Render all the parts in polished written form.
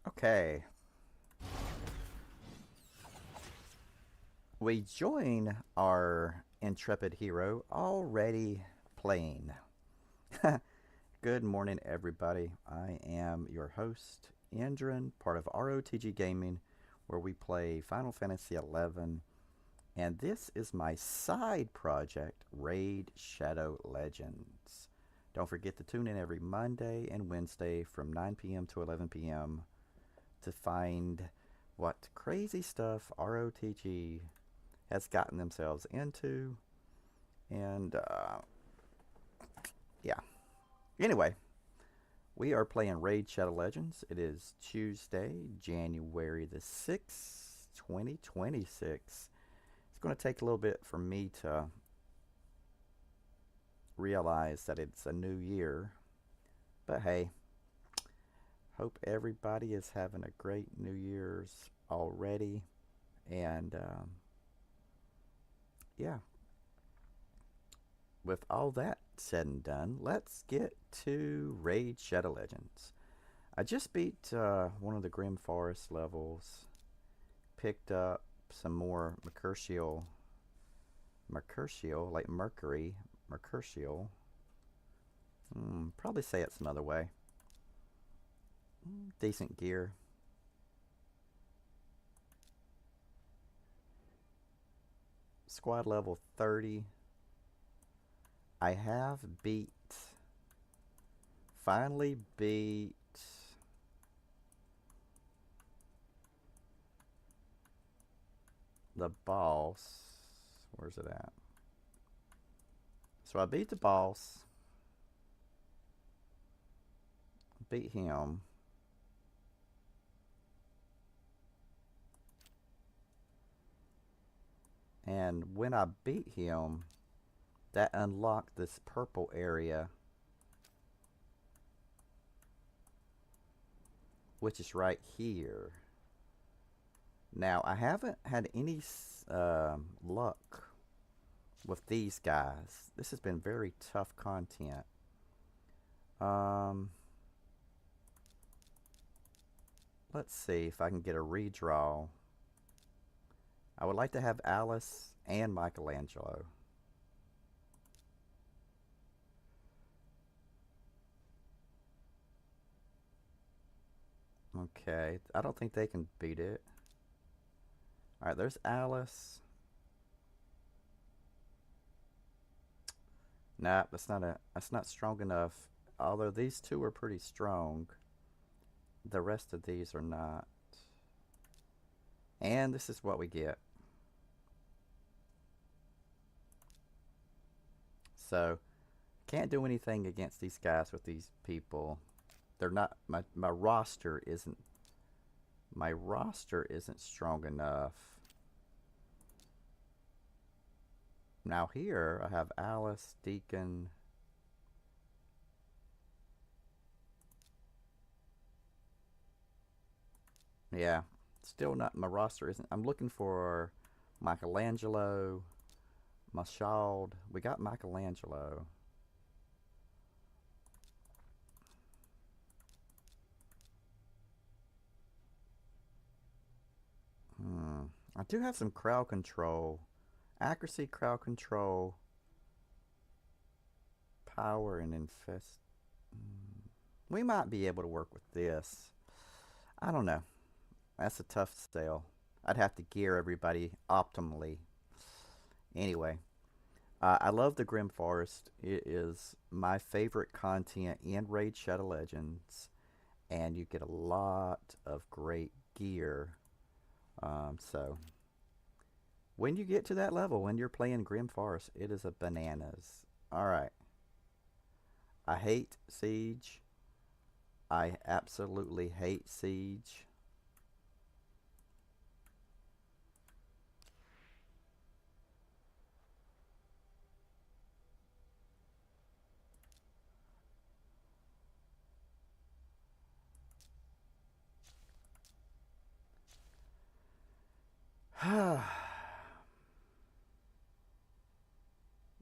Okay, we join our intrepid hero already playing. Good morning, everybody. I am your host, Andrin, part of ROTG Gaming, where we play Final Fantasy XI, and this is my side project, Raid Shadow Legends. Don't forget to tune in every Monday and Wednesday from 9 p.m. to 11 p.m. to find what crazy stuff ROTG has gotten themselves into. And yeah. Anyway, we are playing Raid Shadow Legends. It is Tuesday, January the 6th, 2026. It's going to take a little bit for me to realize that it's a new year. But hey, hope everybody is having a great New Year's already. And yeah, with all that said and done, let's get to Raid Shadow Legends. I just beat one of the Grim Forest levels, picked up some more Mercurial, like Mercury, Mercurial. Probably say it's another way. Decent gear. Squad level 30. I have finally beat the boss. Where's it at? So I beat the boss, beat him. And when I beat him, that unlocked this purple area, which is right here. Now, I haven't had any luck with these guys. This has been very tough content. Let's see if I can get a redraw. I would like to have Alice and Michelangelo. Okay, I don't think they can beat it. Alright, there's Alice. Nah, that's not strong enough. Although these two are pretty strong, the rest of these are not. And this is what we get. So, can't do anything against these guys with these people. They're not my roster isn't strong enough. Now here I have Alice, Deacon. Yeah, still not, my roster isn't. I'm looking for Michelangelo, Machald. We got Michelangelo. I do have some crowd control. Accuracy, crowd control, power, and infest. We might be able to work with this. I don't know. That's a tough sale. I'd have to gear everybody optimally. Anyway, I love the Grim Forest. It is my favorite content in Raid Shadow Legends, and you get a lot of great gear. So, when you get to that level, when you're playing Grim Forest, it is a bananas. Alright. I hate Siege. I absolutely hate Siege.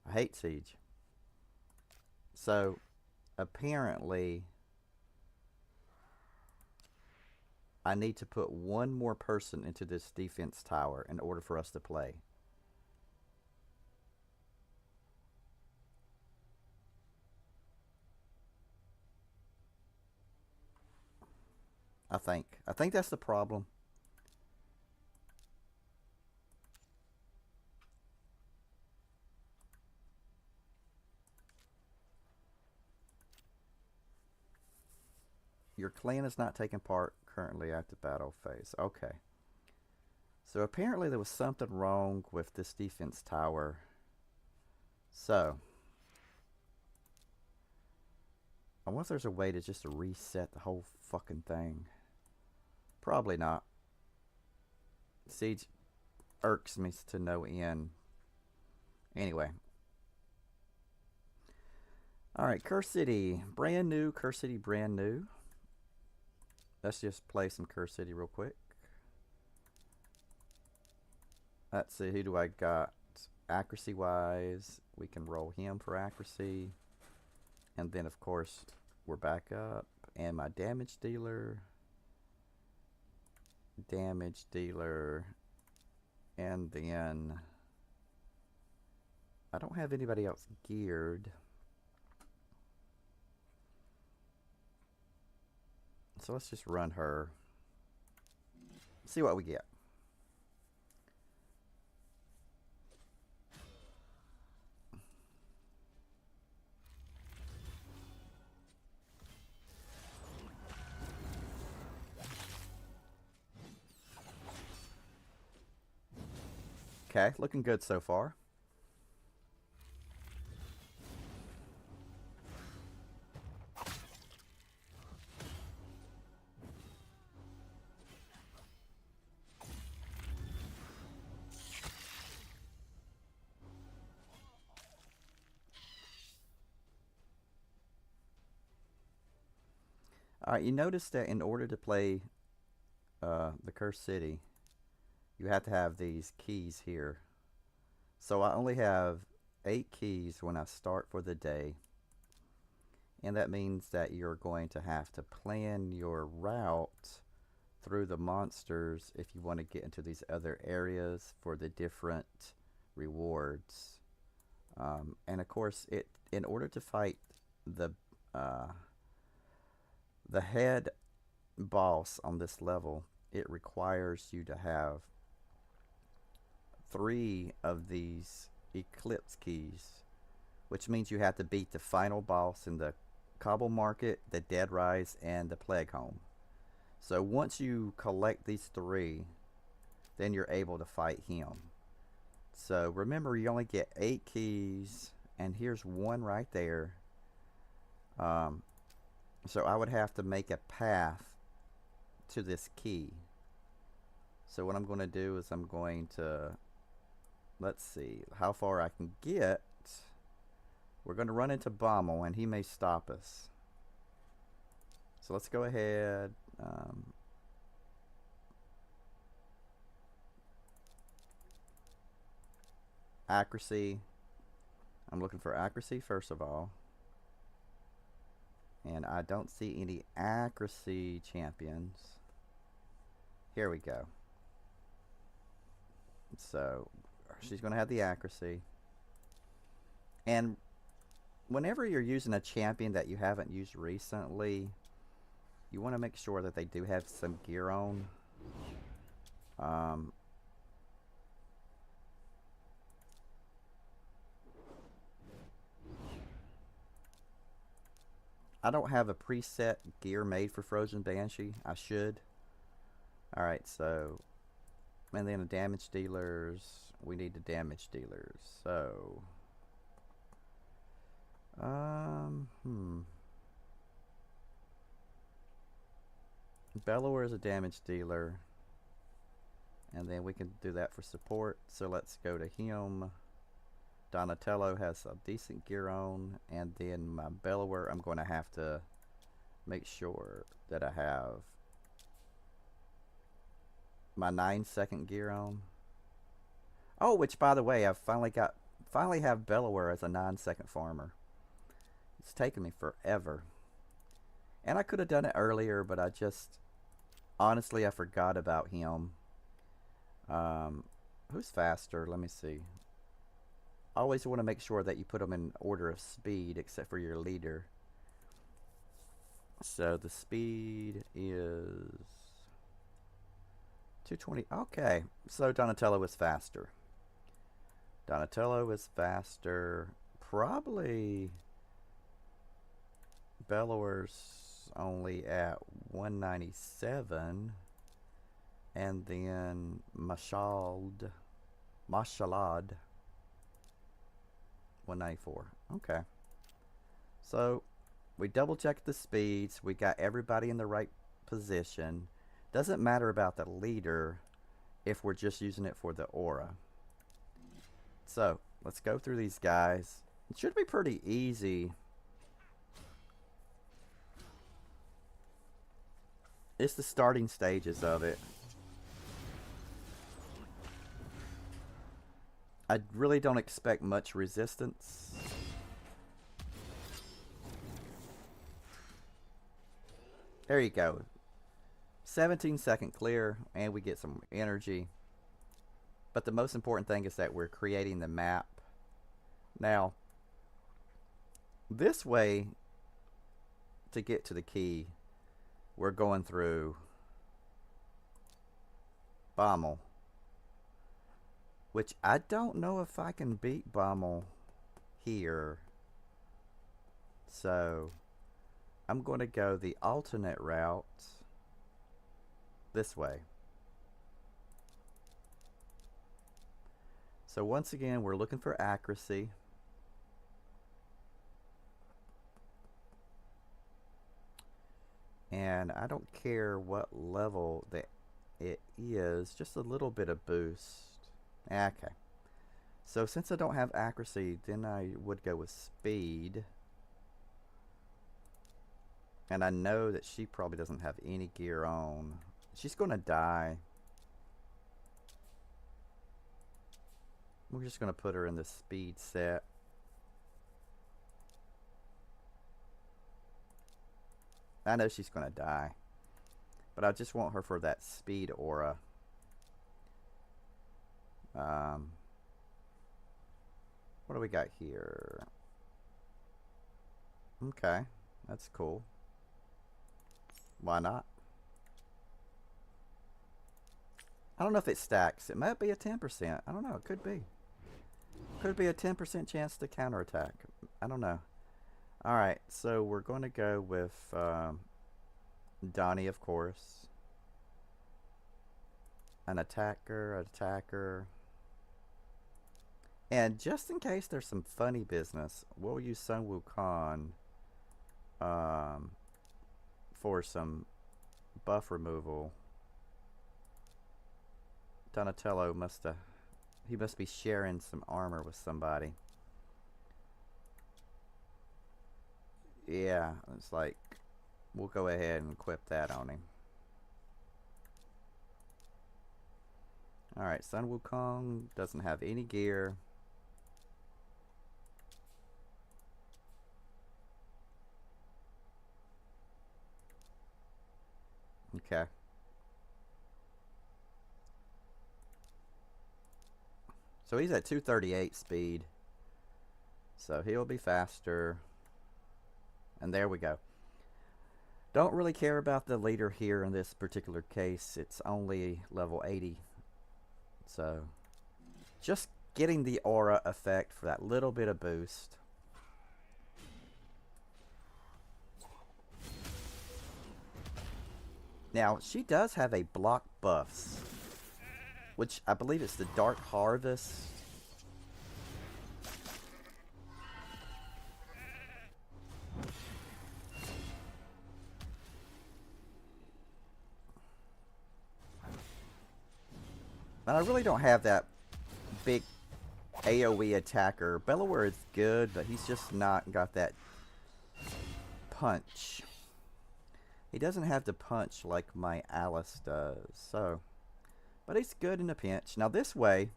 I hate Siege. So, apparently, I need to put one more person into this defense tower in order for us to play. I think. I think that's the problem. Your clan is not taking part currently at the battle phase. Okay. So apparently there was something wrong with this defense tower. So I wonder if there's a way to just reset the whole fucking thing. Probably not. Siege irks me to no end. Anyway. Alright, Curse City. Brand new. Curse City brand new. Let's just play some Curse City real quick. Let's see, who do I got? Accuracy wise, we can roll him for accuracy. And then of course we're back up. And my damage dealer. And then I don't have anybody else geared. So let's just run her. See what we get. Okay, looking good so far. Alright, you notice that in order to play the Cursed City, you have to have these keys here. So I only have 8 keys when I start for the day. And that means that you're going to have to plan your route through the monsters if you want to get into these other areas for the different rewards. And of course, in order to fight the head boss on this level, it requires you to have 3 of these eclipse keys, which means you have to beat the final boss in the Cobble Market, the Dead Rise, and the Plague Home. So once you collect these 3, then you're able to fight him. So remember, you only get 8 keys, and here's one right there. So I would have to make a path to this key. So what I'm going to do is I'm going to, let's see how far I can get. We're going to run into Bommel, and he may stop us. So let's go ahead. Accuracy. I'm looking for accuracy first of all. And I don't see any accuracy champions. Here we go. So she's going to have the accuracy. And whenever you're using a champion that you haven't used recently, you want to make sure that they do have some gear on. I don't have a preset gear made for Frozen Banshee. I should. Alright, so, and then the damage dealers. We need the damage dealers. So, Bellower is a damage dealer. And then we can do that for support. So let's go to him. Donatello has a decent gear on. And then my Bellower, I'm going to have to make sure that I have my 9-second gear on. Oh, which by the way, I've finally have Bellower as a 9-second farmer. It's taken me forever. And I could have done it earlier, but I just Honestly, I forgot about him. Um, who's faster? Let me see. I always want to make sure that you put them in order of speed, except for your leader. So the speed is 220. Okay, so Donatello is faster. Donatello is faster. Probably Bellower's only at 197. And then Mashalad 194. Okay. So we double checked the speeds. We got everybody in the right position. Doesn't matter about the leader if we're just using it for the aura. So let's go through these guys. It should be pretty easy. It's the starting stages of it. I really don't expect much resistance. There you go. 17-second clear, and we get some energy. But the most important thing is that we're creating the map. Now, this way, to get to the key, we're going through Bommel. Which I don't know if I can beat Bommel here. So I'm going to go the alternate route this way. So once again, we're looking for accuracy. And I don't care what level that it is, just a little bit of boost. Okay. So since I don't have accuracy, then I would go with speed. And I know that she probably doesn't have any gear on. She's going to die. We're just going to put her in the speed set. I know she's going to die. But I just want her for that speed aura. What do we got here? Okay, that's cool. Why not? I don't know if it stacks. It might be a 10%. I don't know. It could be. Could be a 10% chance to counterattack. I don't know. Alright, so we're going to go with Donnie, of course. An attacker. And just in case there's some funny business, we'll use Sun Wukong for some buff removal. Donatello must be sharing some armor with somebody. Yeah, it's like we'll go ahead and equip that on him. Alright, Sun Wukong doesn't have any gear. Okay. So he's at 238 speed. So he'll be faster. And there we go. Don't really care about the leader here in this particular case. It's only level 80. So just getting the aura effect for that little bit of boost. Now, she does have a block buffs, which I believe it's the Dark Harvest. And I really don't have that big AoE attacker. Bellower is good, but he's just not got that punch. He doesn't have the punch like my Alice does. So, but he's good in a pinch. Now this way,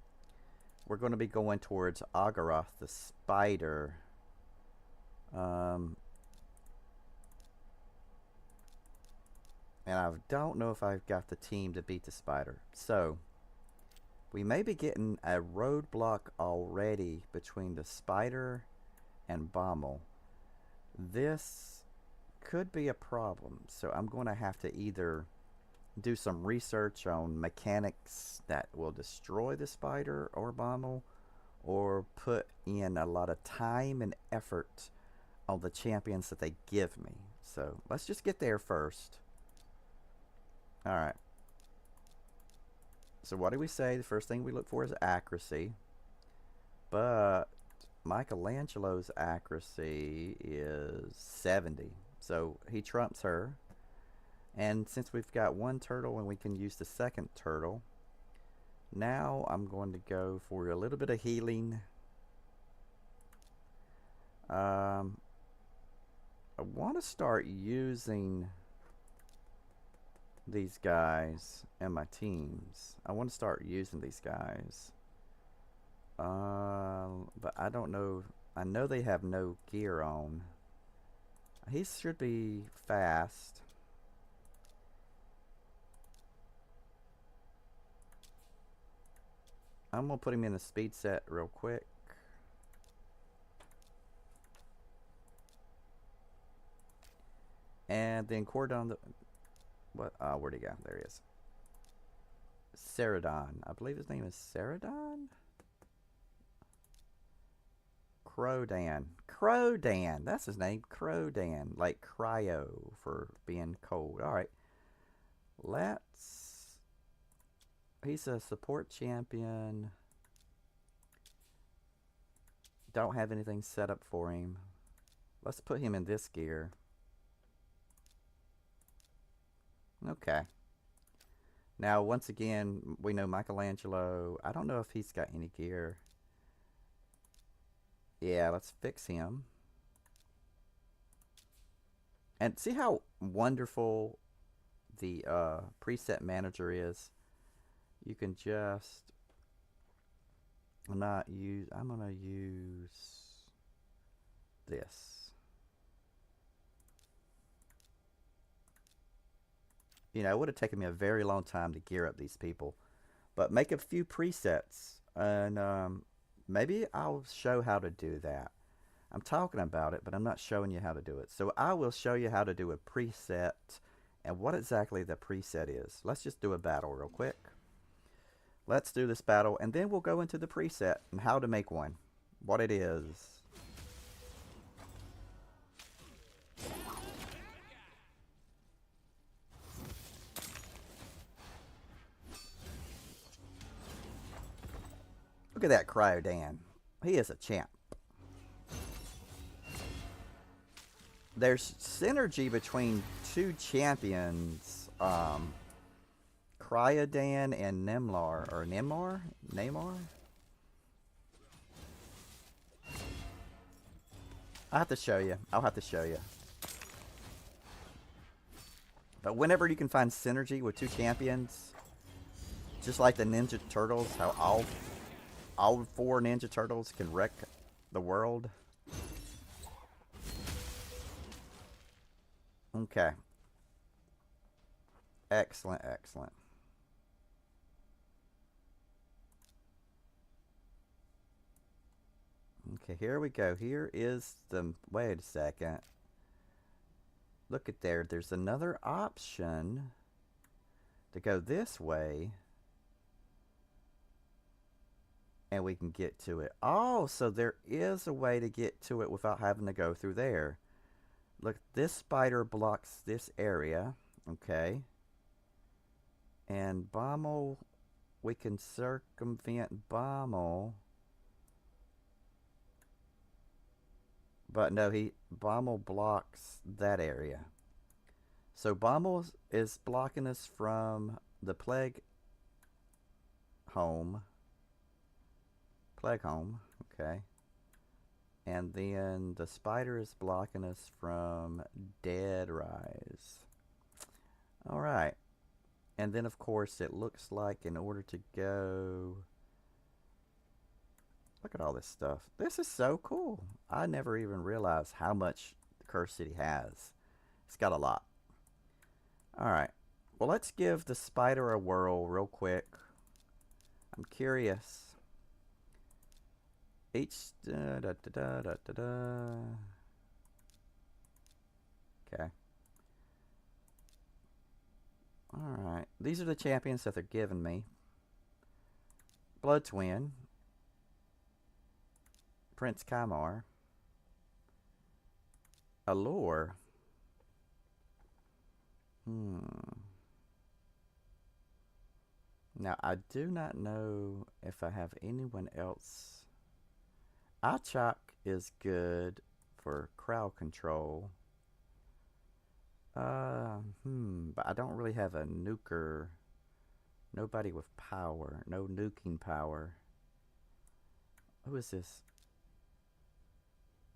we're going to be going towards Agaroth the spider. And I don't know if I've got the team to beat the spider. So, we may be getting a roadblock already between the spider and Bommel. This could be a problem. So I'm going to have to either do some research on mechanics that will destroy the spider or Bommel, or put in a lot of time and effort on the champions that they give me. So let's just get there first. Alright. So what do we say? The first thing we look for is accuracy. But Michelangelo's accuracy is 70. So he trumps her. And since we've got one turtle and we can use the second turtle, now I'm going to go for a little bit of healing. I want to start using these guys in my teams. I want to start using these guys. But I don't know. I know they have no gear on. He should be fast. I'm going to put him in the speed set real quick. And then Cordon the... What? Where'd he go? There he is. Ceridon. I believe his name is Ceridon? Crowdan. Crowdan. That's his name. Crowdan. Like cryo for being cold. Alright. Let's... He's a support champion. Don't have anything set up for him. Let's put him in this gear. Okay. Now, once again, we know Michelangelo. I don't know if he's got any gear. Yeah, let's fix him. And see how wonderful the preset manager is? You can just I'm gonna use this. You know, it would have taken me a very long time to gear up these people. But make a few presets, and maybe I'll show how to do that. I'm talking about it, but I'm not showing you how to do it. So I will show you how to do a preset and what exactly the preset is. Let's just do a battle real quick. Let's do this battle, and then we'll go into the preset and how to make one. What it is. Look at that Cryodan. He is a champ. There's synergy between two champions, Cryodan and Nemlar, or Neymar? I'll have to show you. But whenever you can find synergy with two champions, just like the Ninja Turtles, how all four Ninja Turtles can wreck the world. Okay. Excellent, excellent. Okay, here we go. Here is the... Wait a second. Look at there. There's another option to go this way. And we can get to it. Oh, so there is a way to get to it without having to go through there. Look, this spider blocks this area. Okay. And Bommel, we can circumvent Bommel. But no, Bommel blocks that area. So Bommel is blocking us from the Plague Home. Okay. And then the spider is blocking us from Dead Rise. Alright. And then, of course, it looks like in order to go... Look at all this stuff. This is so cool. I never even realized how much the Cursed City has. It's got a lot. Alright. Well, let's give the spider a whirl real quick. I'm curious. Each da, da, da, da, da, da, da. Okay. Alright. These are the champions that they're giving me. Blood Twin. Prince Kymar. Allure. Now, I do not know if I have anyone else. Achak is good for crowd control. But I don't really have a nuker. Nobody with power. No nuking power. Who is this?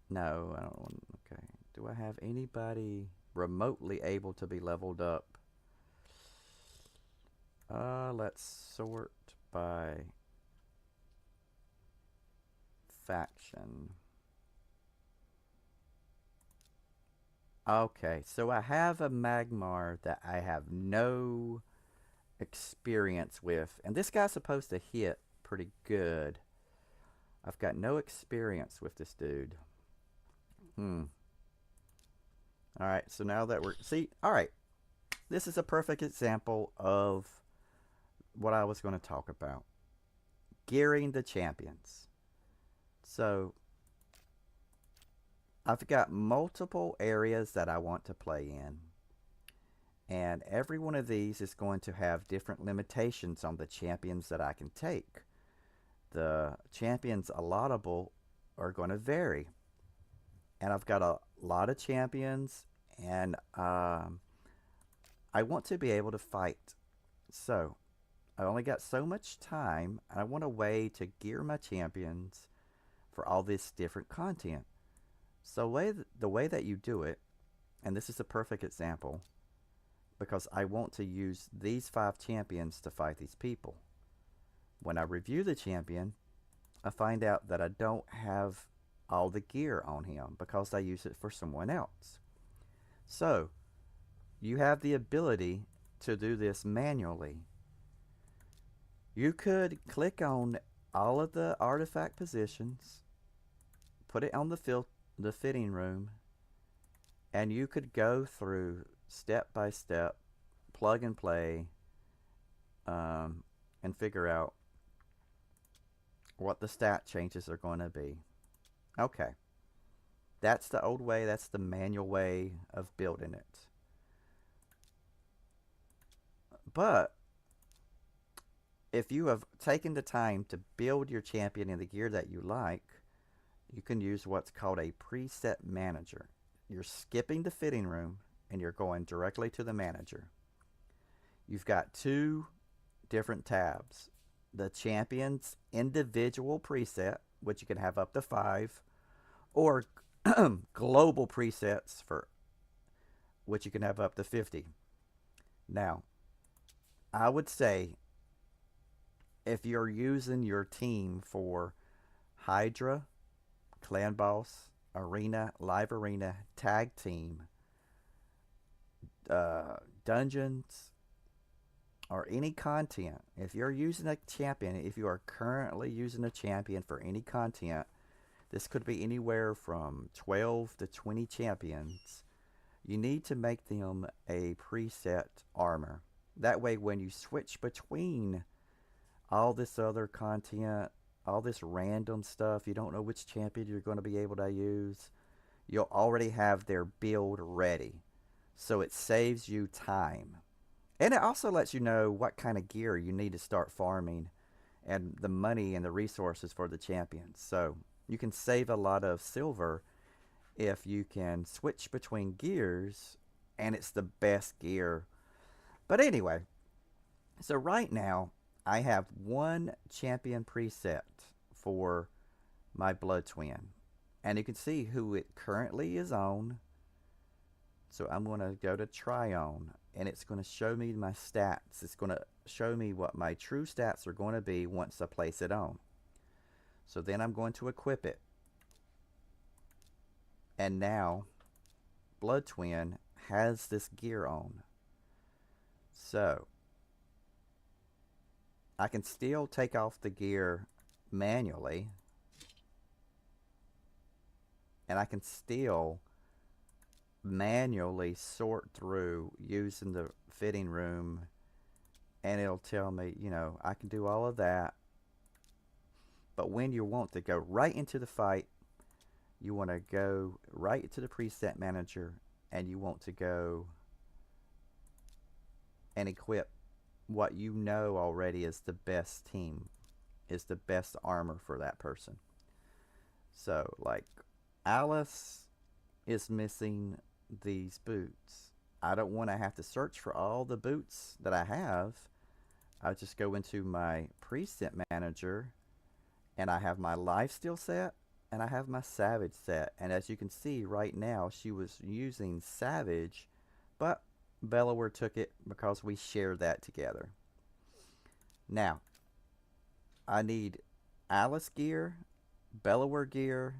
No, I don't want. Okay. Do I have anybody remotely able to be leveled up? Let's sort by faction. Okay, so I have a Magmar that I have no experience with, and this guy's supposed to hit pretty good. I've got no experience with this dude. Alright, so now that we're... See, alright. This is a perfect example of what I was going to talk about. Gearing the champions. So, I've got multiple areas that I want to play in. And every one of these is going to have different limitations on the champions that I can take. The champions allotable are going to vary. And I've got a lot of champions, and I want to be able to fight. So, I only got so much time, and I want a way to gear my champions for all this different content. So the way that you do it, and this is a perfect example, because I want to use these 5 champions to fight these people. When I review the champion, I find out that I don't have all the gear on him because I use it for someone else. So, you have the ability to do this manually. You could click on all of the artifact positions, put it on the fitting room, and you could go through step by step, plug and play, and figure out what the stat changes are going to be. Okay. That's the old way. That's the manual way of building it. But if you have taken the time to build your champion in the gear that you like, you can use what's called a preset manager. You're skipping the fitting room and you're going directly to the manager. You've got 2 different tabs. The champion's individual preset, which you can have up to 5, or global presets, for which you can have up to 50. Now, I would say if you're using your team for Hydra, Clan Boss, Arena, Live Arena, Tag Team, Dungeons, or any content, if you're using a champion, if you are currently using a champion for any content, this could be anywhere from 12 to 20 champions, you need to make them a preset armor. That way when you switch between all this other content, all this random stuff, you don't know which champion you're going to be able to use, you'll already have their build ready. So it saves you time. And it also lets you know what kind of gear you need to start farming and the money and the resources for the champions. So you can save a lot of silver if you can switch between gears and it's the best gear. But anyway, so right now I have 1 champion preset for my Blood Twin. And you can see who it currently is on. So I'm going to go to try on, and it's going to show me my stats. It's going to show me what my true stats are going to be once I place it on. So then I'm going to equip it. And now Blood Twin has this gear on. So I can still take off the gear manually, and I can still manually sort through using the fitting room, and it'll tell me, you know, I can do all of that. But when you want to go right into the fight, you want to go right to the preset manager, and you want to go and equip what you know already is the best team, is the best armor for that person. So like Alice is missing these boots. I don't want to have to search for all the boots that I have. I just go into my preset manager, and I have my lifesteal set, and I have my savage set. And as you can see right now, she was using savage, but Bellower took it because we shared that together. Now, I need Alice gear, Bellower gear,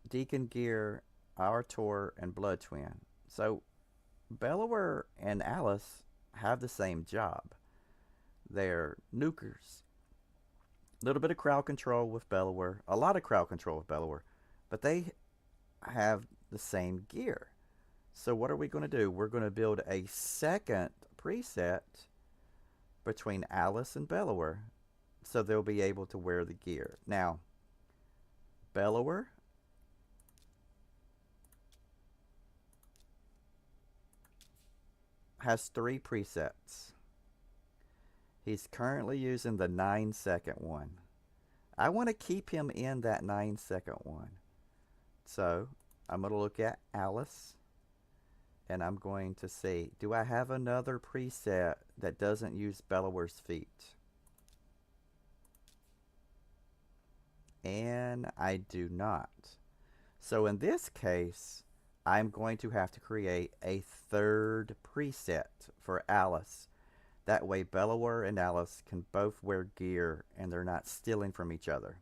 Deacon gear, Artor, and Blood Twin. So Bellower and Alice have the same job. They're nukers. A little bit of crowd control with Bellower, a lot of crowd control with Bellower, but they have the same gear. So what are we going to do? We're going to build a second preset between Alice and Bellower, so they'll be able to wear the gear. Now, Bellower has 3 presets. He's currently using the 9-second one. I want to keep him in that 9-second one. So I'm going to look at Alice, and I'm going to see, do I have another preset that doesn't use Bellower's feet? And I do not. So in this case, I'm going to have to create a third preset for Alice. That way Bellower and Alice can both wear gear and they're not stealing from each other.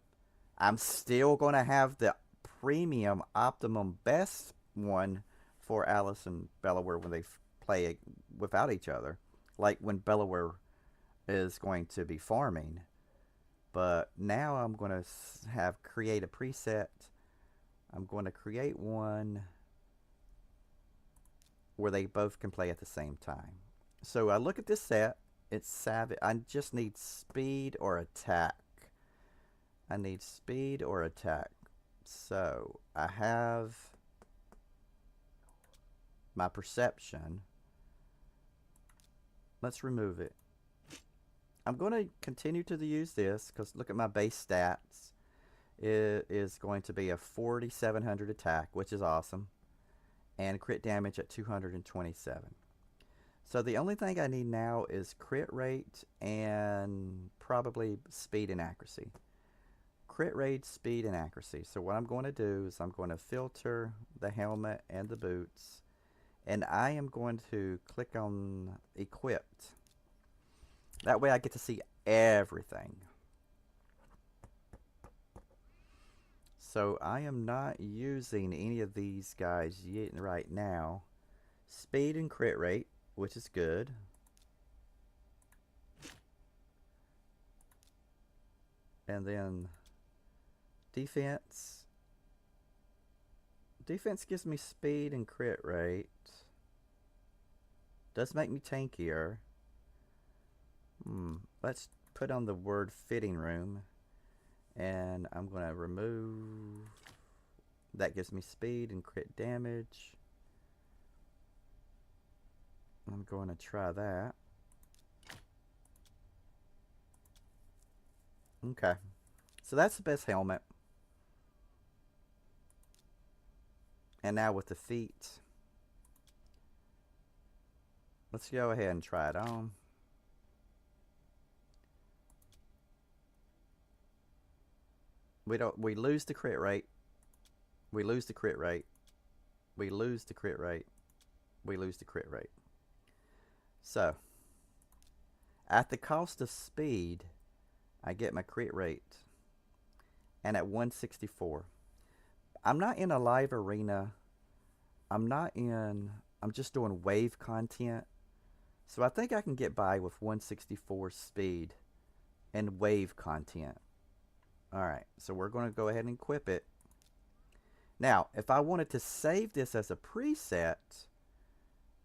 I'm still going to have the premium optimum best one for Alice and Bellower when they play without each other. Like when Bellower is going to be farming. But now I'm going to create a preset. I'm going to create one where they both can play at the same time. So I look at this set. It's savage. I just need speed or attack. I need speed or attack. So I have my perception. Let's remove it. I'm going to continue to use this because look at my base stats. It is going to be a 4,700 attack, which is awesome, and crit damage at 227. So the only thing I need now is crit rate and probably speed and accuracy. Crit rate, speed, and accuracy. So what I'm going to do is I'm going to filter the helmet and the boots, and I am going to click on equipped. That way I get to see everything. So I am not using any of these guys yet right now. Speed and crit rate, which is good. And then defense. Defense gives me speed and crit rate. Does make me tankier. Let's put on the word fitting room, and I'm going to remove. That gives me speed and crit damage. I'm going to try that. Okay, so that's the best helmet. And now with the feet, let's go ahead and try it on. We lose the crit rate. We lose the crit rate. We lose the crit rate. We lose the crit rate. So, at the cost of speed, I get my crit rate. And at 164. I'm not in a live arena. I'm just doing wave content. So I think I can get by with 164 speed and wave content. Alright, so we're going to go ahead and equip it. Now, if I wanted to save this as a preset,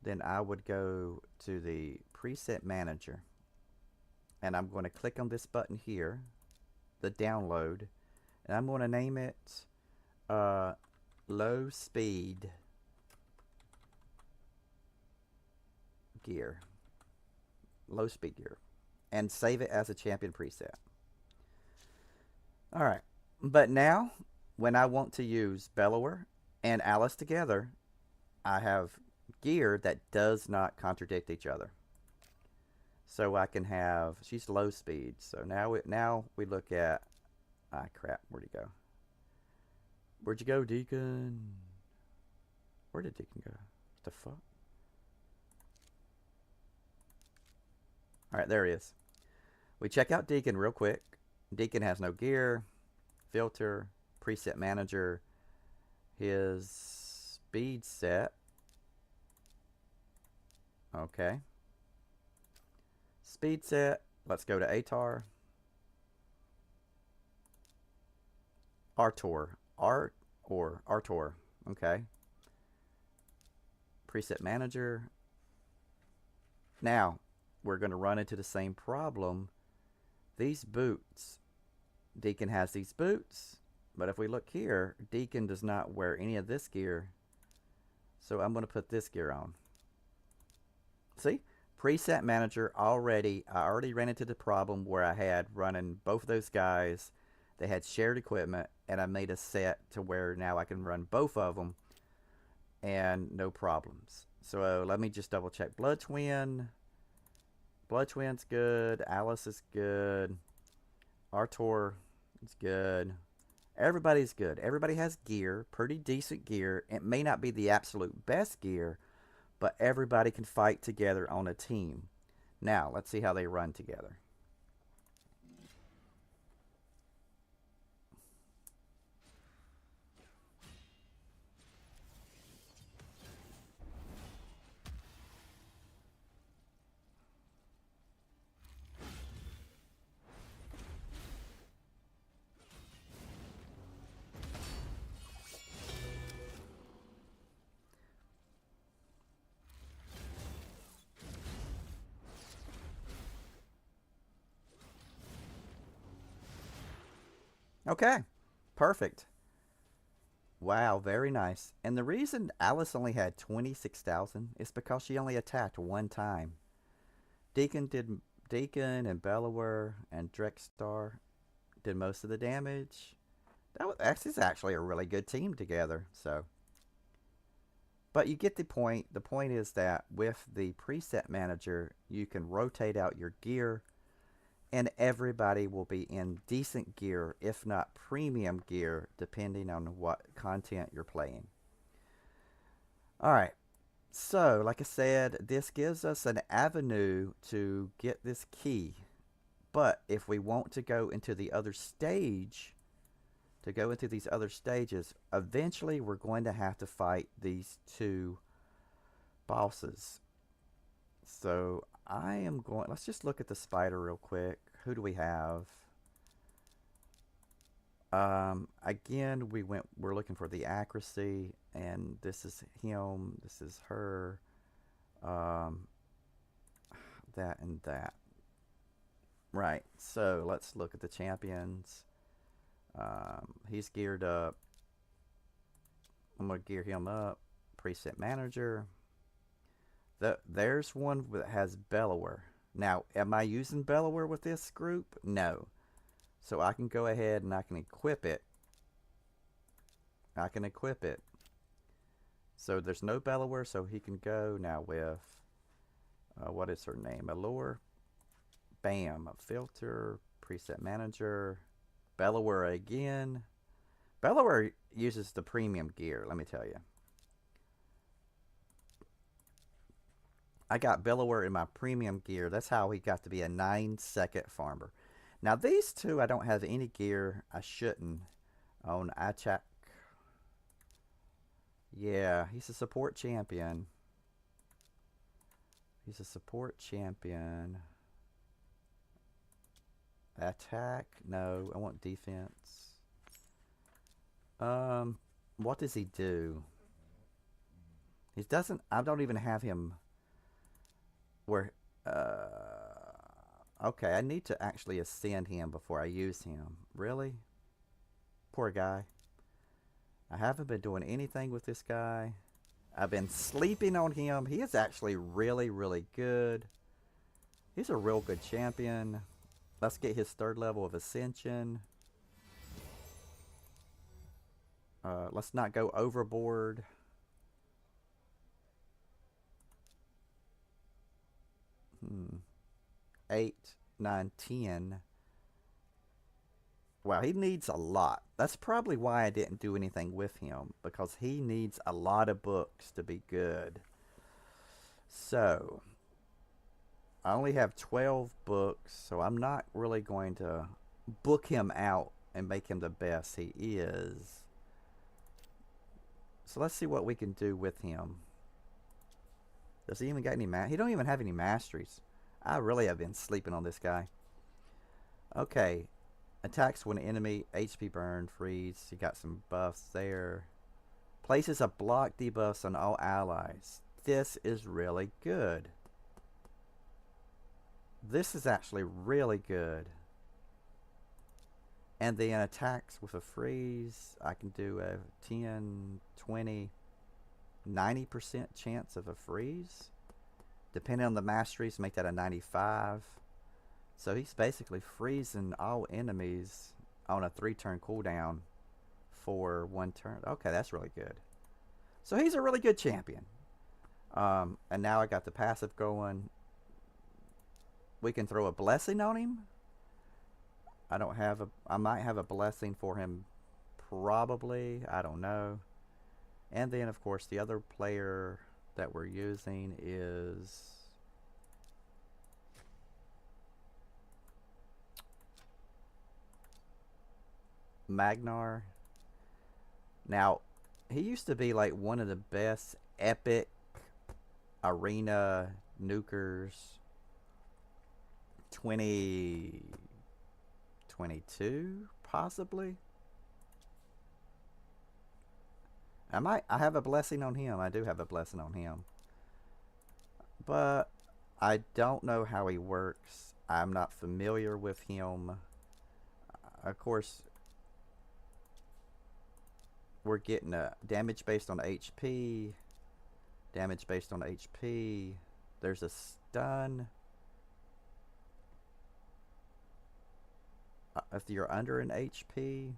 then I would go to the preset manager. And I'm going to click on this button here, the download, and I'm going to name it low speed gear. Low speed gear. And save it as a champion preset. Alright, but now when I want to use Bellower and Alice together, I have gear that does not contradict each other. So I can have, she's low speed. So now we look at, ah crap, where'd he go? Where'd you go, Deacon? Where did Deacon go? What the fuck? Alright, there he is. We check out Deacon real quick. Deacon has no gear, filter, preset manager, his speed set. Okay. Speed set. Let's go to Atar. Artor. Artor. Okay. Preset manager. Now, we're going to run into the same problem. These boots. Deacon has these boots. But if we look here, Deacon does not wear any of this gear. So I'm going to put this gear on. See? Preset manager I already ran into the problem where I had running both of those guys. They had shared equipment, and I made a set to where now I can run both of them and no problems. So let me just double check. Blood Twin. Blood Twin's good. Alice is good. Artor is good. Everybody's good. Everybody has gear, pretty decent gear. It may not be the absolute best gear, but everybody can fight together on a team. Now, let's see how they run together. Okay, perfect. Wow, very nice. And the reason Alice only had 26,000 is because she only attacked one time. Deacon and Bellower and Drexstar did most of the damage. That is actually a really good team together. So, but you get the point. The point is that with the preset manager, you can rotate out your gear, and everybody will be in decent gear, if not premium gear, depending on what content you're playing. All right. So, like I said, this gives us an avenue to get this key. But if we want to go into the other stage, these other stages, eventually we're going to have to fight these two bosses. So I am going, let's just look at the spider real quick. Who do we have? Again, we're looking for the accuracy, and this is him, this is her, that and that. Right, so let's look at the champions. He's geared up. I'm going to gear him up. Preset manager. There's one that has Bellower. Now, am I using Bellower with this group? No. So I can go ahead and I can equip it. So there's no Bellower, so he can go now with, what is her name? Allure. Bam. Filter. Preset manager. Bellower again. Bellower uses the premium gear, let me tell you. I got Bellower in my premium gear. That's how he got to be a 9-second farmer. Now these two, I don't have any gear. I shouldn't. On Achak. Yeah, he's a support champion. He's a support champion. Attack? No, I want defense. What does he do? He doesn't. I don't even have him. Where? Okay, I need to actually ascend him before I use him. Really? Poor guy. I haven't been doing anything with this guy. I've been sleeping on him. He is actually really, really good. He's a real good champion. Let's get his 3rd level of ascension. Let's not go overboard. 8, 9, 10. Wow, he needs a lot. That's probably why I didn't do anything with him, because he needs a lot of books to be good. So, I only have 12 books, so I'm not really going to book him out and make him the best he is. So let's see what we can do with him. Does he even got any he don't even have any masteries. I really have been sleeping on this guy. Okay. Attacks when enemy, HP burn, freeze. You got some buffs there. Places a block debuffs on all allies. This is really good. This is actually really good. And then attacks with a freeze. I can do a 10, 20, 90% chance of a freeze. Depending on the masteries, make that a 95. So he's basically freezing all enemies on a 3-turn cooldown for 1 turn. Okay, that's really good. So he's a really good champion. And now I got the passive going. We can throw a blessing on him. I might have a blessing for him, probably. I don't know. And then, of course, the other player that we're using is Magnar. Now, he used to be like one of the best epic arena nukers. 2022, possibly. I have a blessing on him. I do have a blessing on him. But I don't know how he works. I'm not familiar with him. Of course, we're getting a damage based on HP. Damage based on HP. There's a stun. If you're under an HP.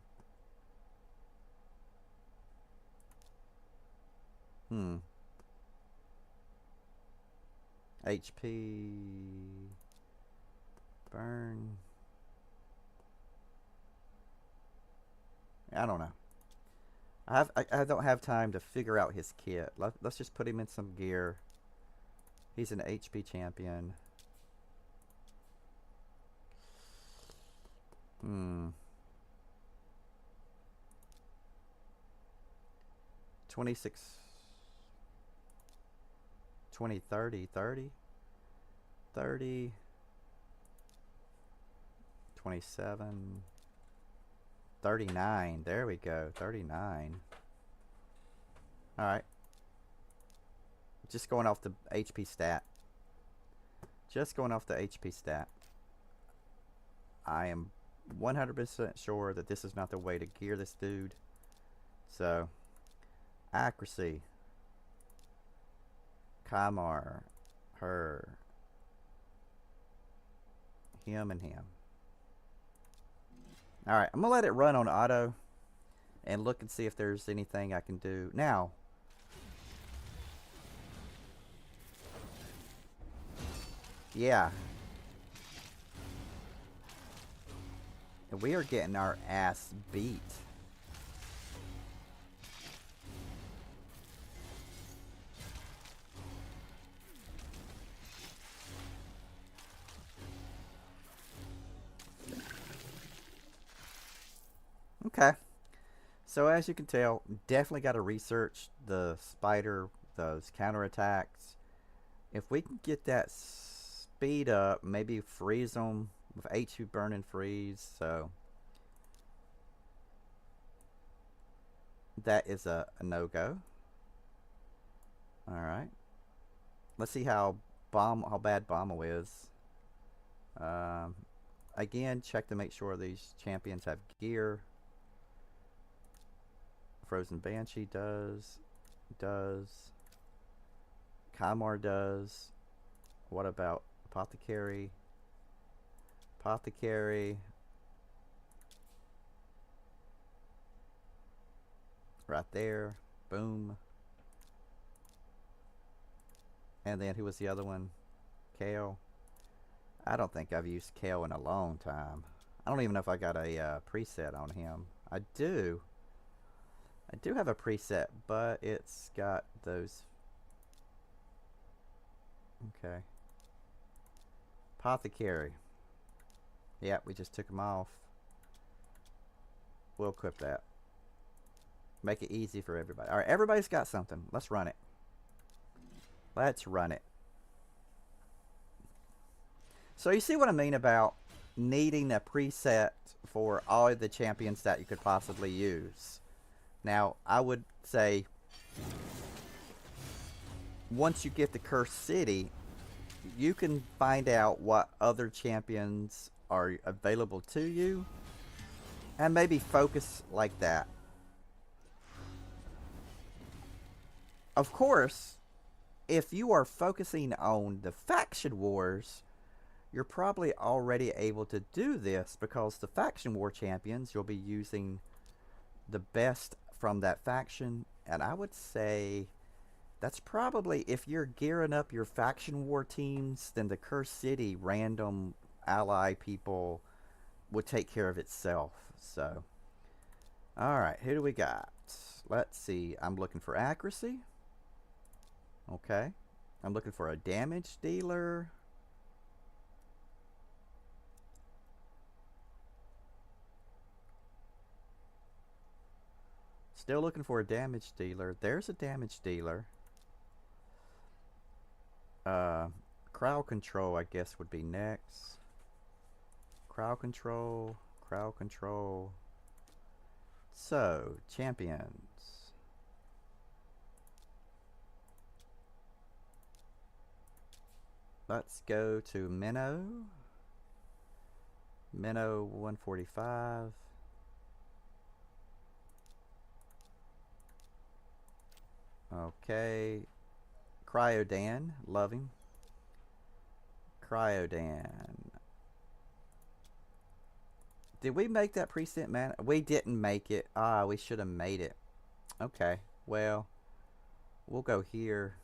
HP. Burn. I don't know. I don't have time to figure out his kit. Let's just put him in some gear. He's an HP champion. 26, 20, 30, 30, 30, 27, 39. There we go. 39. Alright. Just going off the HP stat. Just going off the HP stat. I am 100% sure that this is not the way to gear this dude. So, accuracy. Kamar. Her. Him and him. Alright, I'm going to let it run on auto and look and see if there's anything I can do. Now, yeah. We are getting our ass beat. Okay. So as you can tell, definitely got to research the spider, those counterattacks. If we can get that speed up, maybe freeze them with H2 burn and freeze. So that is a no-go. All right. Let's see how bad Bombo is. Again, check to make sure these champions have gear. Frozen Banshee does. Kymar does. What about Apothecary? Apothecary. Right there. Boom. And then who was the other one? Kale. I don't think I've used Kale in a long time. I don't even know if I got a preset on him. I do have a preset, but it's got those. Okay. Apothecary. Yeah, we just took him off. We'll equip that. Make it easy for everybody. Alright, everybody's got something. Let's run it. Let's run it. So you see what I mean about needing a preset for all the champions that you could possibly use. Now, I would say once you get to Cursed City, you can find out what other champions are available to you and maybe focus like that. Of course, if you are focusing on the faction wars, you're probably already able to do this because the faction war champions, you'll be using the best from that faction. And I would say that's probably, if you're gearing up your faction war teams, then the Cursed City random ally people would take care of itself. So, alright, who do we got? Let's see. I'm looking for accuracy. Okay. I'm looking for a damage dealer. Still looking for a damage dealer. There's a damage dealer. Crowd control, I guess, would be next. Crowd control. Crowd control. So, champions. Let's go to Minnow. Minnow 145. Okay. Cryodan. Love him. Cryodan. Did we make that preset, man? We didn't make it. Ah, we should have made it. Okay. Well, we'll go here.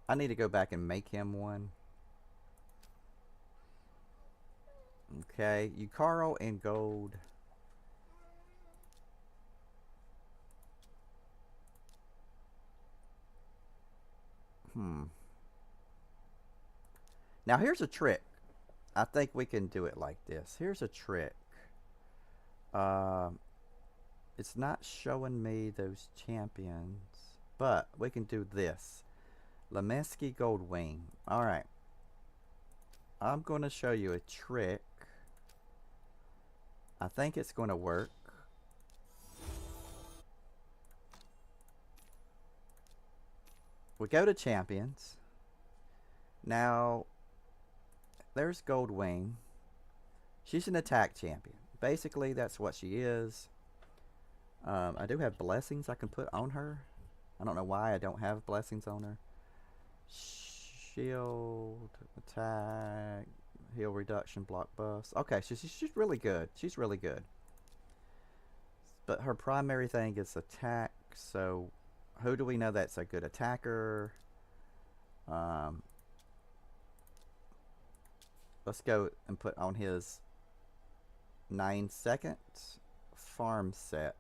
I need to go back and make him one. Okay. Yukaro and gold. Now here's a trick. I think we can do it like this. Here's a trick. It's not showing me those champions, but we can do this. Lemensky Goldwing. Alright. I'm going to show you a trick. I think it's going to work. We go to champions. Now, there's Goldwing. She's an attack champion. Basically, that's what she is. I do have blessings I can put on her. I don't know why I don't have blessings on her. Shield, attack, heal reduction, block buffs. Okay, she's really good. She's really good. But her primary thing is attack. So, who do we know that's a good attacker? Let's go and put on his 9-second farm set.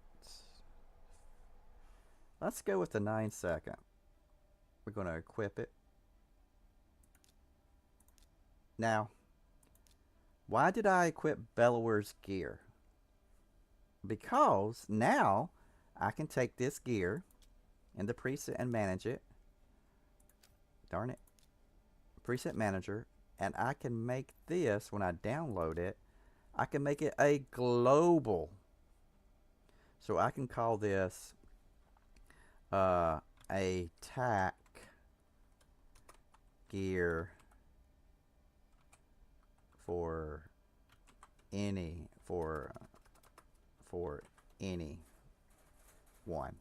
Let's go with the 9-second. We're going to equip it. Now, why did I equip Bellower's gear? Because now I can take this gear in the preset and manage it. Darn it. Preset manager. And I can make this, when I download it, I can make it a global. So I can call this a tack gear for any one.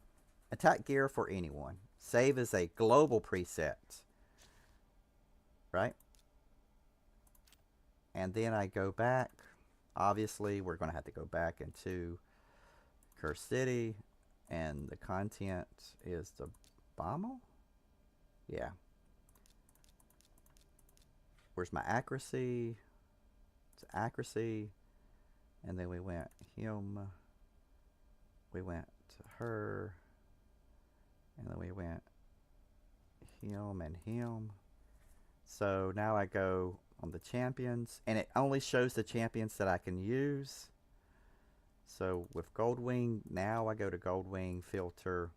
Attack gear for anyone. Save as a global preset. Right? And then I go back. Obviously, we're going to have to go back into Curse City. And the content is the Bommel? Yeah. Where's my accuracy? It's accuracy. And then we went him. We went to her. And then we went him and him. So now I go on the champions. And it only shows the champions that I can use. So with Goldwing, now I go to Goldwing, filter,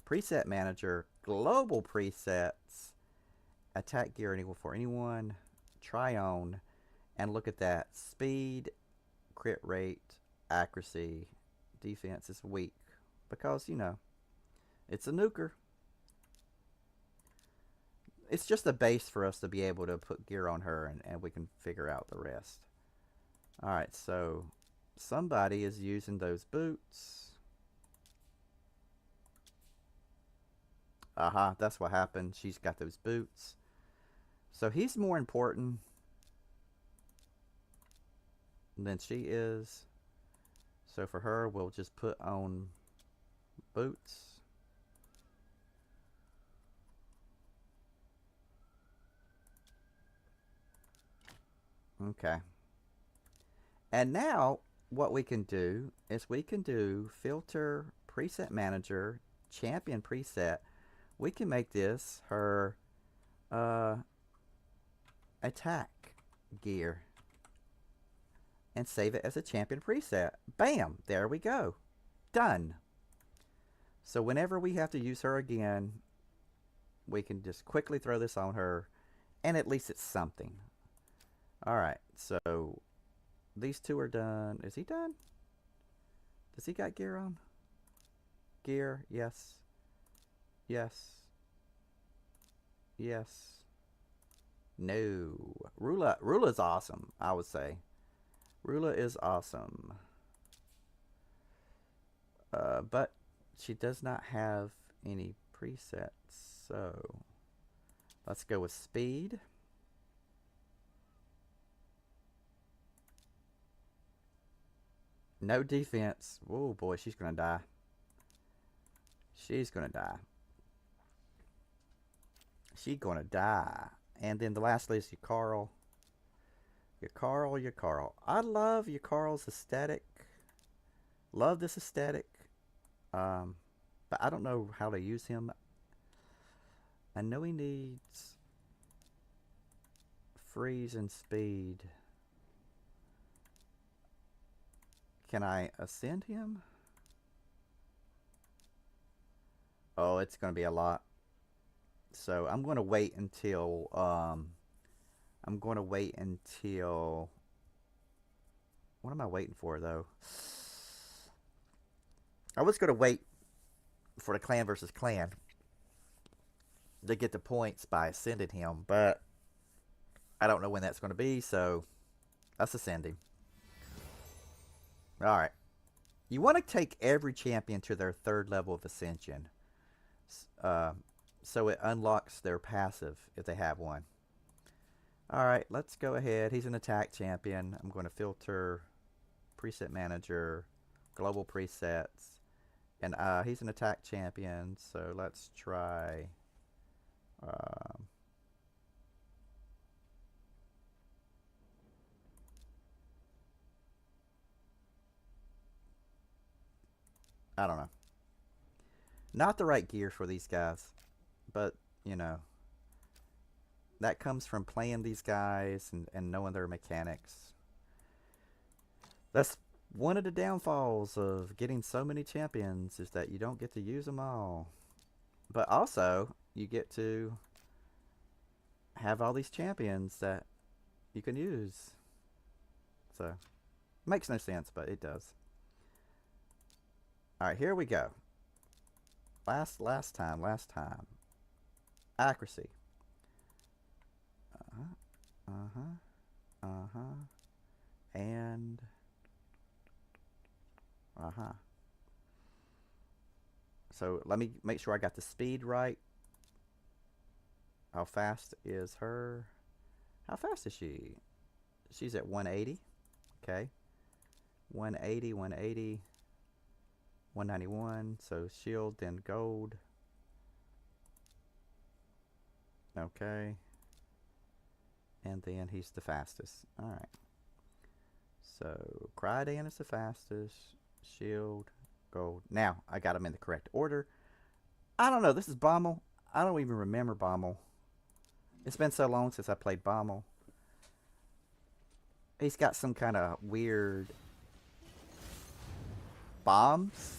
preset manager, global presets, attack gear equal for anyone, try on, and look at that. Speed, crit rate, accuracy, defense is weak. Because, you know, it's a nuker. It's just a base for us to be able to put gear on her, and we can figure out the rest. Alright, so somebody is using those boots. Aha, that's what happened. She's got those boots. So he's more important than she is. So for her, we'll just put on boots. Okay. And now what we can do is we can do filter, preset manager, champion preset. We can make this her attack gear and save it as a champion preset. Bam! There we go. Done. So whenever we have to use her again, we can just quickly throw this on her, and at least it's something. Alright, so these two are done. Is he done? Does he got gear on? Gear, yes. Yes. Yes. No. Rula's awesome, I would say. Rula is awesome. But she does not have any presets, so let's go with speed. No defense. Oh boy, she's gonna die. She's gonna die. She's gonna die. And then the lastly is Yukari. Yukari. I love Yukari's aesthetic. Love this aesthetic. But I don't know how to use him. I know he needs freeze and speed. Can I ascend him? Oh, it's going to be a lot. So I'm going to wait until what am I waiting for though? I was going to wait for the clan versus clan to get the points by ascending him, but I don't know when that's going to be, so let's ascend him. Alright. You want to take every champion to their 3rd level of ascension. So it unlocks their passive if they have one. Alright, let's go ahead. He's an attack champion. I'm going to filter preset manager, global presets. And he's an attack champion, so let's try I don't know. Not the right gear for these guys. But, you know, that comes from playing these guys and knowing their mechanics. That's one of the downfalls of getting so many champions, is that you don't get to use them all. But also, you get to have all these champions that you can use. So, makes no sense, but it does. All right, here we go. Last time. Accuracy. Uh-huh. And so let me make sure I got the speed right. How fast is her? How fast is she? She's at 180. Okay. 180, 180, 191. So shield, then gold. Okay. And then he's the fastest. Alright. So Cryodan is the fastest. Shield, gold. Now, I got them in the correct order. I don't know. This is Bommel. I don't even remember Bommel. It's been so long since I played Bommel. He's got some kind of weird bombs.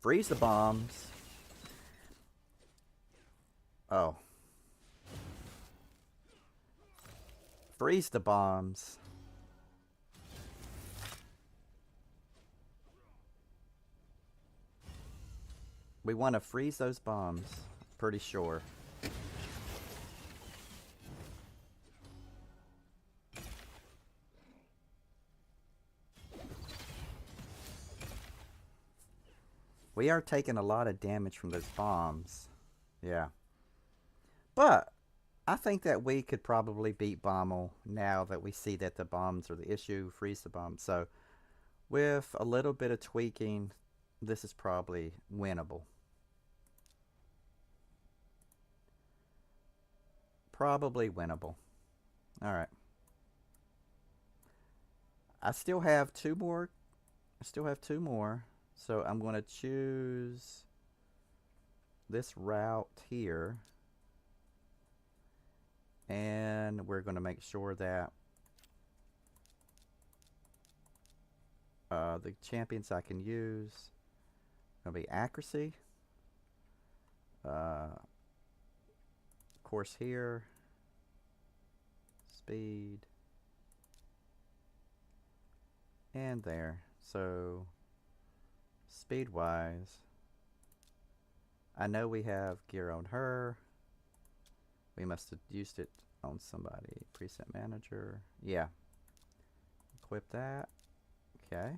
Freeze the bombs. Oh. Freeze the bombs. We want to freeze those bombs. Pretty sure. We are taking a lot of damage from those bombs. Yeah. But I think that we could probably beat Bommel now that we see that the bombs are the issue. Freeze the bombs. So with a little bit of tweaking, this is probably winnable. Probably winnable. Alright. I still have two more. So I'm going to choose this route here. And we're going to make sure that the champions I can use are going to be accuracy. Of course here. Speed. And there. So speed wise, I know we have gear on her. We must have used it on somebody. Preset manager. Yeah. Equip that. Okay.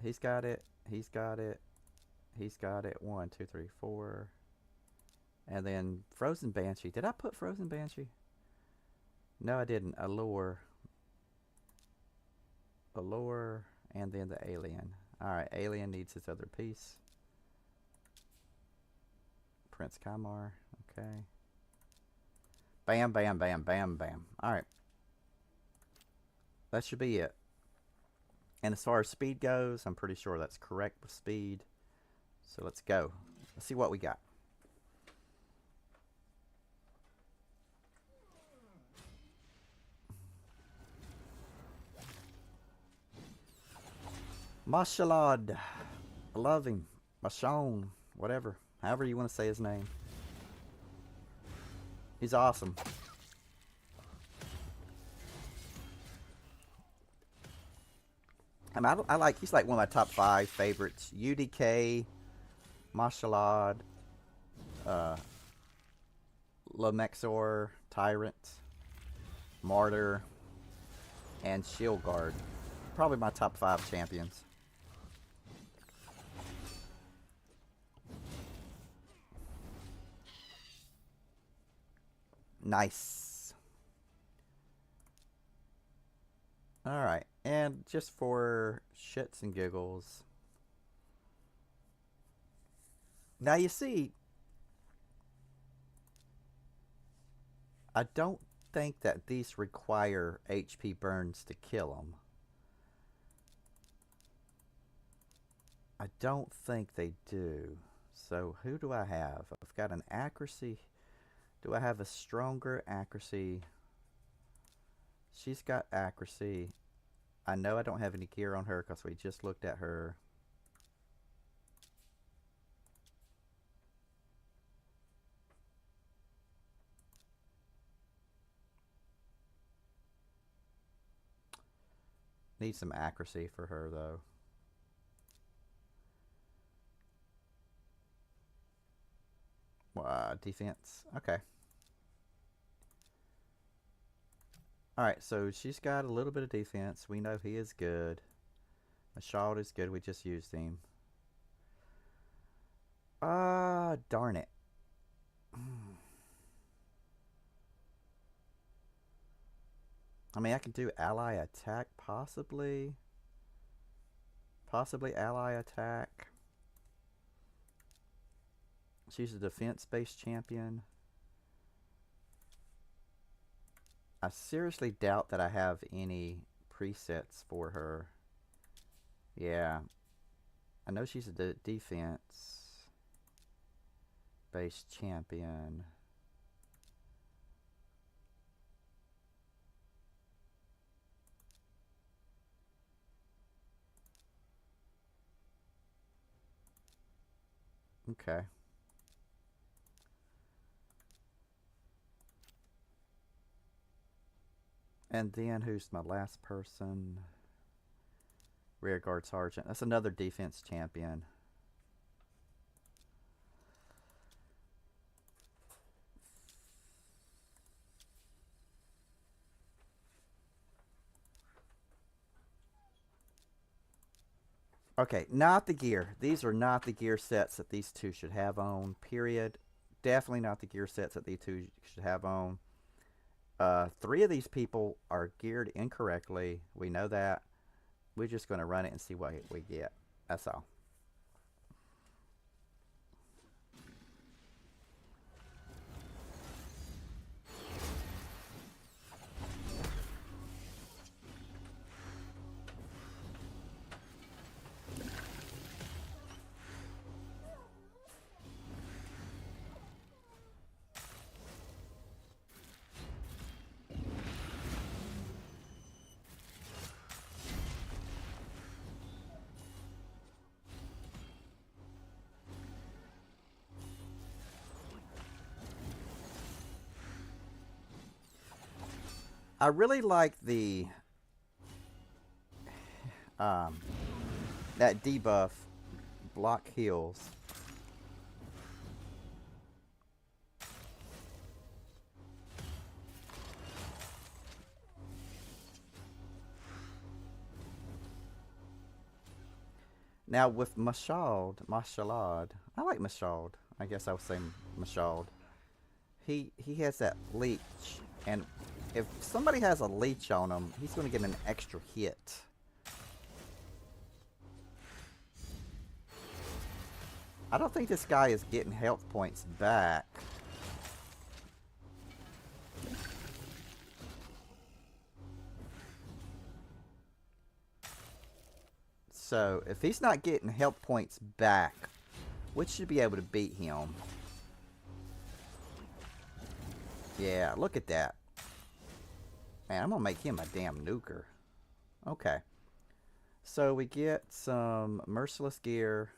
He's got it. He's got it. He's got it. 1, 2, 3, 4. And then Frozen Banshee. Did I put Frozen Banshee? No, I didn't. Allure. Allure. And then the alien. Alright, alien needs his other piece. Prince Kamar. Okay. Bam, bam, bam, bam, bam. Alright. That should be it. And as far as speed goes, I'm pretty sure that's correct with speed. So let's go. Let's see what we got. Mashalad. I love him. Mashon. Whatever. However you want to say his name. He's awesome. I mean, I like, he's like one of my top 5 favorites. UDK, Mashalad, Lamexor, Tyrant, Martyr, and Shield Guard. Probably my top 5 champions. Nice. Alright, and just for shits and giggles. Now you see, I don't think that these require HP burns to kill them. I don't think they do. So who do I have? I've got an accuracy. Do I have a stronger accuracy She's got accuracy. I know I don't have any gear on her because we just looked at her. Need some accuracy for her, though. Defense. Okay. Alright, so she's got a little bit of defense. We know he is good. Mashald is good. We just used him. Darn it. I mean, I can do ally attack, possibly. Possibly ally attack. She's a defense-based champion. I seriously doubt that I have any presets for her. Yeah. I know she's a defense-based champion. Okay. And then who's my last person? Rear guard sergeant. That's another defense champion. Okay, not the gear. These are not the gear sets that these two should have on, period. Definitely not the gear sets that these two should have on. 3 of these people are geared incorrectly. We know that. We're just going to run it and see what we get. That's all. I really like the that debuff block heals. Now with Mashald, I like Mashald. I guess I was saying Mashald. He has that leech, and if somebody has a leech on him, he's going to get an extra hit. I don't think this guy is getting health points back. So, if he's not getting health points back, we should be able to beat him. Yeah, look at that. Man, I'm going to make him a damn nuker. Okay. So, we get some merciless gear.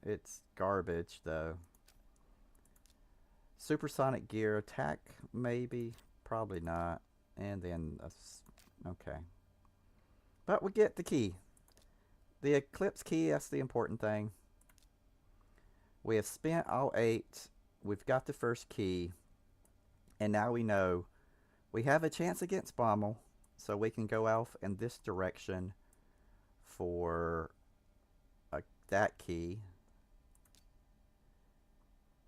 It's garbage, though. Supersonic gear. Attack, maybe. Probably not. And then, okay. But we get the key. The Eclipse key, that's the important thing. We have spent all 8. We've got the first key. And now we know we have a chance against Bommel. So we can go off in this direction for that key.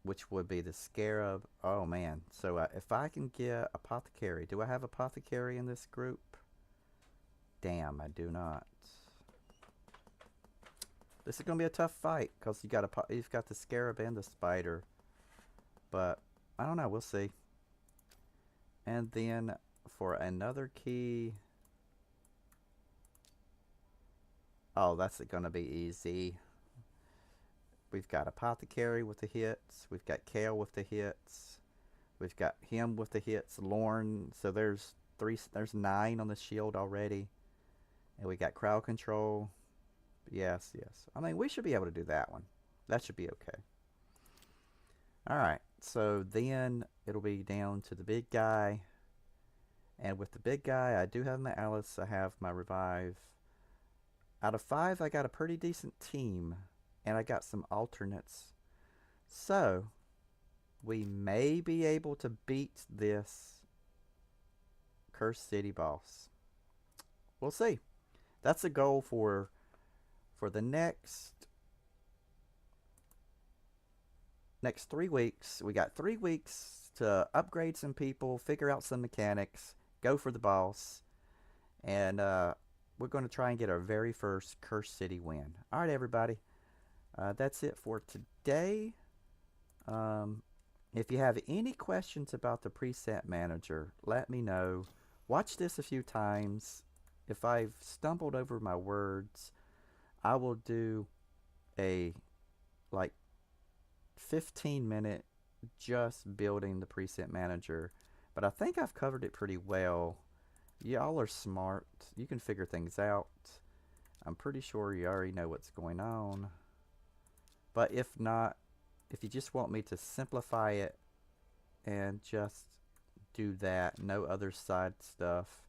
Which would be the Scarab. Oh, man. So if I can get Apothecary. Do I have Apothecary in this group? Damn, I do not. This is going to be a tough fight because you've got the Scarab and the Spider. But I don't know. We'll see. And then for another key. Oh, that's going to be easy. We've got Apothecary with the hits. We've got Kale with the hits. We've got him with the hits. Lorne. So there's There's 9 on the shield already. And we got crowd control. Yes, yes. I mean, we should be able to do that one. That should be okay. Alright, so then it'll be down to the big guy. And with the big guy, I do have my Alice. I have my Revive. Out of 5, I got a pretty decent team. And I got some alternates. So, we may be able to beat this Cursed City boss. We'll see. That's the goal for the next 3 weeks. We got 3 weeks to upgrade some people, figure out some mechanics, go for the boss, and we're going to try and get our very first Cursed City win. All right, everybody. That's it for today. If you have any questions about the preset manager, let me know. Watch this a few times. If I've stumbled over my words, I will do a like 15-minute just building the preset manager. But I think I've covered it pretty well. Y'all are smart. You can figure things out. I'm pretty sure you already know what's going on. But if not, if you just want me to simplify it and just do that, no other side stuff,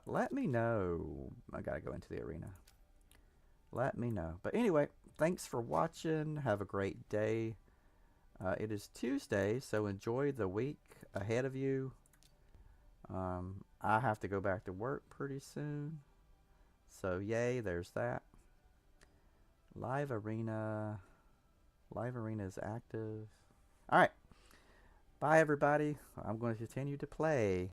let me know. I gotta go into the arena. Let me know. But anyway, thanks for watching. Have a great day. It is Tuesday, so enjoy the week ahead of you. I have to go back to work pretty soon. So yay, there's that. Live arena. Live arena is active. Alright. Bye everybody. I'm going to continue to play.